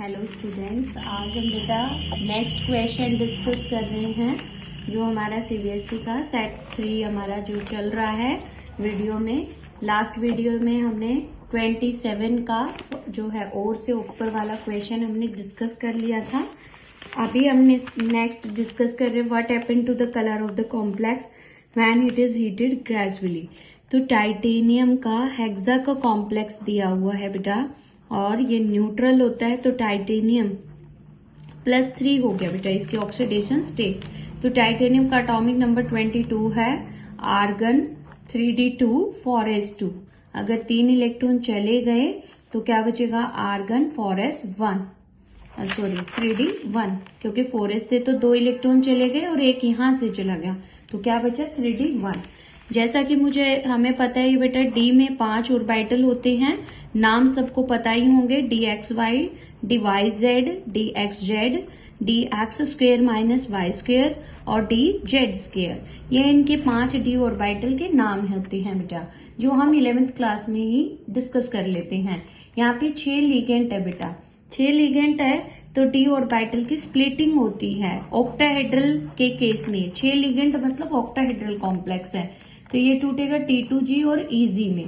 Hello students, आज हम बेटा नेक्स्ट क्वेश्चन डिस्कस कर रहे हैं जो हमारा सीबीएसई का सेट 3 हमारा जो चल रहा है वीडियो में। लास्ट वीडियो में हमने 27 का जो है और से ऊपर वाला क्वेश्चन हमने डिस्कस कर लिया था। अभी हमने नेक्स्ट डिस्कस कर रहे हैं what happened to the colour of the complex when it is heated gradually. तो टाइटेनियम का हेक्सा का कॉम्प्लेक्स दिया हुआ है बेटा और ये न्यूट्रल होता है, तो टाइटेनियम +3 हो गया बेटा इसके ऑक्सीडेशन स्टेट। तो टाइटेनियम का एटॉमिक नंबर 22 है, आर्गन 3d2 4s2। अगर 3 इलेक्ट्रॉन चले गए तो क्या बचेगा, आर्गन 4s1 सॉरी 3d1, क्योंकि 4s से तो 2 इलेक्ट्रॉन चले गए और एक यहां से चला गया, तो क्या बचा 3d1। जैसा कि हमें पता है बेटा डी में 5 ऑर्बिटल होते हैं, नाम सबको पता ही होंगे, dxy, dyz, dxz, dx² minus y² और dz²। ये इनके 5 डी ऑर्बिटल के नाम होते हैं बेटा, जो हम 11th क्लास में ही डिस्कस कर लेते हैं। यहाँ पे 6 लिगेंड है बेटा, 6 लिगेंड है तो डी ऑर्बिटल की स्प्लिटिंग होती है। ऑक्टाहेड्रल के केस में 6 लिगेंड मतलब ऑक्टाहेड्रल कॉम्प्लेक्स है, तो ये टूटेगा T2G और EG में।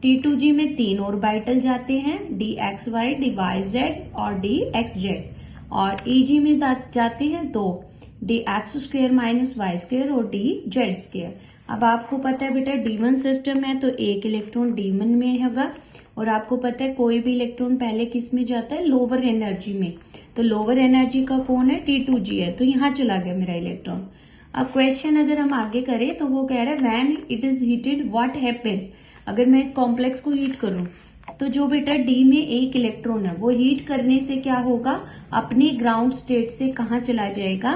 T2G में 3 ऑर्बिटल जाते हैं, dxy, dyz और dxz, और EG में जाते हैं 2, dx² माइनस y² और dz²। अब आपको पता है बेटा D1 सिस्टम है तो 1 इलेक्ट्रॉन D1 में होगा, और आपको पता है कोई भी इलेक्ट्रॉन पहले किस में जाता है, लोअर एनर्जी में। तो लोअर एनर्जी का कौन है, T2G है, तो यहाँ चला गया मेरा इलेक्ट्रॉन। अब क्वेश्चन अगर हम आगे करें तो वो कह रहा है when it is heated what happen. अगर मैं इस कॉम्प्लेक्स को हीट करूं तो जो बेटा डी में 1 इलेक्ट्रॉन है वो हीट करने से क्या होगा, अपनी ग्राउंड स्टेट से कहाँ चला जाएगा,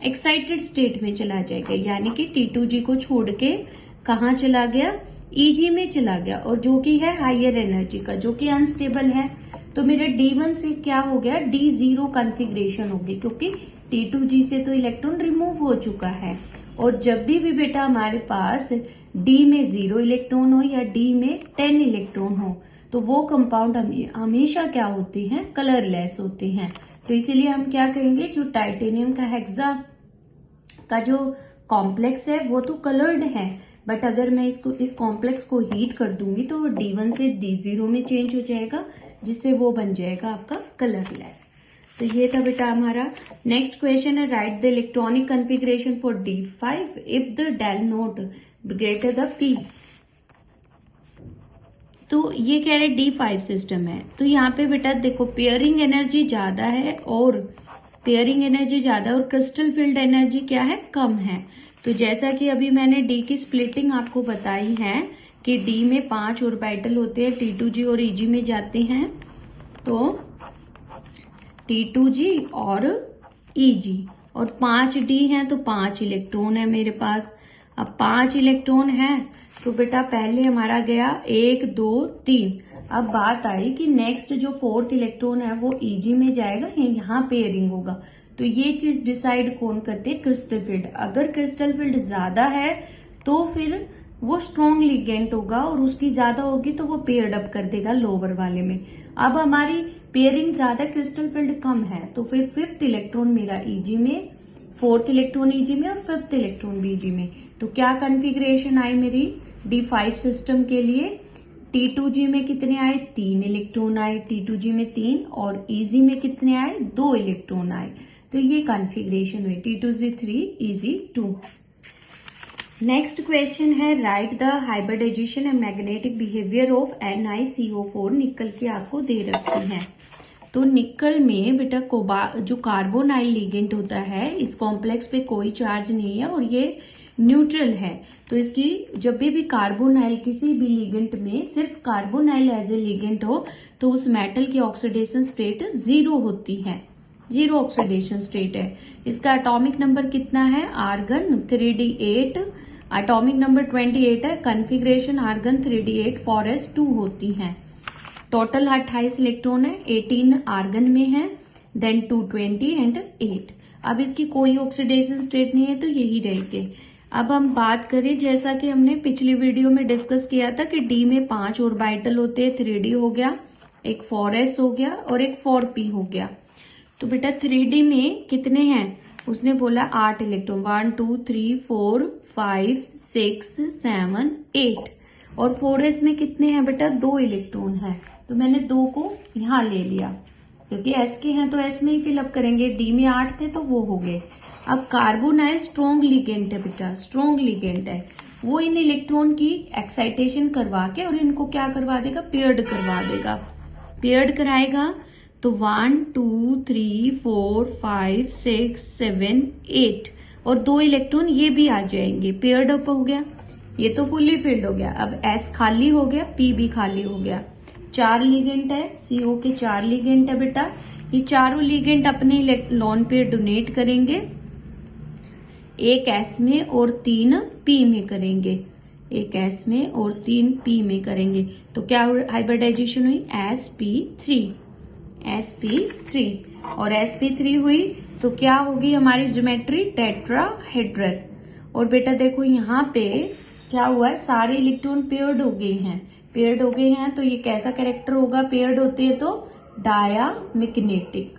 एक्साइटेड स्टेट में चला जाएगा, यानी कि T2G को छोड़ के कहाँ चला गया, EG में चला गया, और जो कि है हायर एनर्जी का, जो कि अनस्टेबल है। तो मेरे D1 से क्या हो गया, D0 कॉन्फ़िगरेशन होगी, क्योंकि T2G से तो इलेक्ट्रॉन रिमूव हो चुका है। और जब भी बेटा हमारे पास D में 0 इलेक्ट्रॉन हो या D में 10 इलेक्ट्रॉन हो तो वो कंपाउंड हमेशा क्या होते हैं, कलरलेस होते हैं। तो इसीलिए हम क्या कहेंगे, जो टाइटेनियम का हेक्सा का जो कॉम्प्लेक्स है वो तो कलर्ड है, बट अगर मैं इस कॉम्प्लेक्स को हीट कर दूंगी तो वो D1 से D0 में चेंज हो जाएगा, जिससे वो बन जाएगा आपका कलरलेस। तो ये था बेटा हमारा। नेक्स्ट क्वेश्चन है write the electronic configuration for D5 if the del naught greater the P। तो ये कह रहे D5 सिस्टम है, तो यहाँ पे बेटा देखो पेयरिंग एनर्जी ज्यादा है, और पेयरिंग एनर्जी ज्यादा और क्रिस्टल फील्ड एनर्जी क्या है, कम है। तो जैसा कि अभी मैंने D की स्प्लिटिंग आपको बताई है कि D में 5 ऑर्बिटल होते हैं, T2G और EG में जाते हैं, तो T2G और EG, और 5D है तो 5 इलेक्ट्रॉन है मेरे पास। अब 5 इलेक्ट्रॉन है तो बेटा पहले हमारा गया 1 2 3। अब बात आई कि नेक्स्ट जो 4th इलेक्ट्रॉन है वो EG में जाएगा या यहाँ पेयरिंग होगा। तो ये चीज डिसाइड कौन करते हैं, क्रिस्टल फील्ड। अगर क्रिस्टल फील्ड ज्यादा है तो फिर वो स्ट्रॉन्ग लिगेंड होगा, और उसकी ज्यादा होगी तो वो पेयर्ड अप कर देगा लोअर वाले में। अब हमारी पेयरिंग ज्यादा, क्रिस्टल फील्ड कम है, तो फिर 5th इलेक्ट्रॉन मेरा EG में, 4th इलेक्ट्रॉन EG में और 5th इलेक्ट्रॉन भी EG में। तो क्या कॉन्फ़िगरेशन आई मेरी D5 सिस्टम के लिए, T2G में कितने आए, 3 इलेक्ट्रॉन आए, T2G में 3, और EG में कितने आए, 2 इलेक्ट्रॉन आए। तो ये कॉन्फ़िगरेशन हुई T2G 3 EG 2। नेक्स्ट क्वेश्चन है write the hybridization and magnetic behaviour of NiCO4। निकल की आपको दे रखी है। तो निकल में बेटा जो कार्बोनाइल लिगेंड होता है, इस कॉम्प्लेक्स पे कोई चार्ज नहीं है और ये न्यूट्रल है, तो इसकी जब भी कार्बोनाइल किसी भी लिगेंड में सिर्फ कार्बोनाइल एज ए लिगेंड हो तो उस मेटल की ऑक्सीडेशन स्टेट 0 होती है, 0 ऑक्सीडेशन स्टेट है। इसका एटॉमिक नंबर कितना है, आर्गन 3d8, एटॉमिक नंबर 28 है, कॉन्फ़िगरेशन आर्गन 3d8 4s2 होती है। टोटल 28 इलेक्ट्रॉन है, 18 आर्गन में है, देन 220 एंड 8। अब इसकी कोई ऑक्सीडेशन स्टेट नहीं है तो यही रहेगी। अब हम बात करें, जैसा कि हमने पिछली वीडियो में डिस्कस किया था कि D में 5 ऑर्बिटल होते हैं, 3D हो गया, एक 4s हो गया और एक 4p हो गया। तो बेटा 3D में कितने हैं, उसने बोला 8 इलेक्ट्रॉन, 1 2 3 4 5 6 7 8। और 4s में कितने हैं बेटा, 2 इलेक्ट्रॉन है, तो मैंने 2 को यहाँ ले लिया, क्योंकि s के हैं तो s में ही फिलअप करेंगे। d में 8 थे तो वो हो गए। अब कार्बोनाइल स्ट्रॉन्ग लिगेंड है बेटा, स्ट्रॉन्ग लिगेंड है, वो इन इलेक्ट्रॉन की एक्साइटेशन करवा के और इनको क्या करवा देगा, पेयर्ड करवा देगा। पेयर्ड कराएगा तो 1 2 3 4 5 6 7 8 और 2 इलेक्ट्रॉन ये भी आ जाएंगे, पेयर्ड अप हो गया। ये तो फुल्ली फिल्ड हो गया। अब S खाली हो गया, P भी खाली हो गया। 4 लिगेंड है, CO के 4 लिगेंड है बेटा। ये चारों लिगेंड अपने लोन पे डोनेट करेंगे, एक S में और 3 P में करेंगे, एक S में और 3 P में करेंगे। तो क्या हाइब्रिडाइजेशन हुई, sp3, sp3। और sp3 हुई तो क्या होगी हमारी ज्योमेट्री, टेट्राहेड्रल। और बेटा देखो यहाँ पे क्या हुआ है, सारे इलेक्ट्रॉन पेयर्ड हो गए हैं, पेयर्ड हो गए हैं। तो ये कैसा कैरेक्टर होगा, पेयर्ड होते हैं तो डायामैग्नेटिक,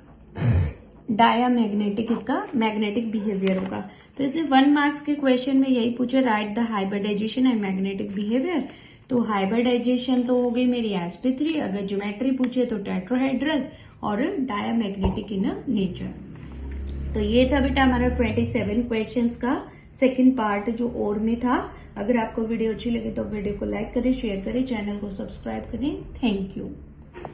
डायामैग्नेटिक इसका मैग्नेटिक बिहेवियर होगा। तो इसमें 1 मार्क्स के क्वेश्चन में यही पूछे, right the hybridization and magnetic behaviour. तो हाइब्रिडाइजेशन तो हो गई मेरी sp3, अगर ज्योमेट्री पूछे तो टेट्राहेड्रल और डायामैग्नेटिक इन नेचर। तो ये था बेटा हमारा 27 क्वेश्चंस का सेकंड पार्ट जो और में था। अगर आपको वीडियो अच्छी लगे तो वीडियो को लाइक करें, शेयर करें, चैनल को सब्सक्राइब करें। Thank you.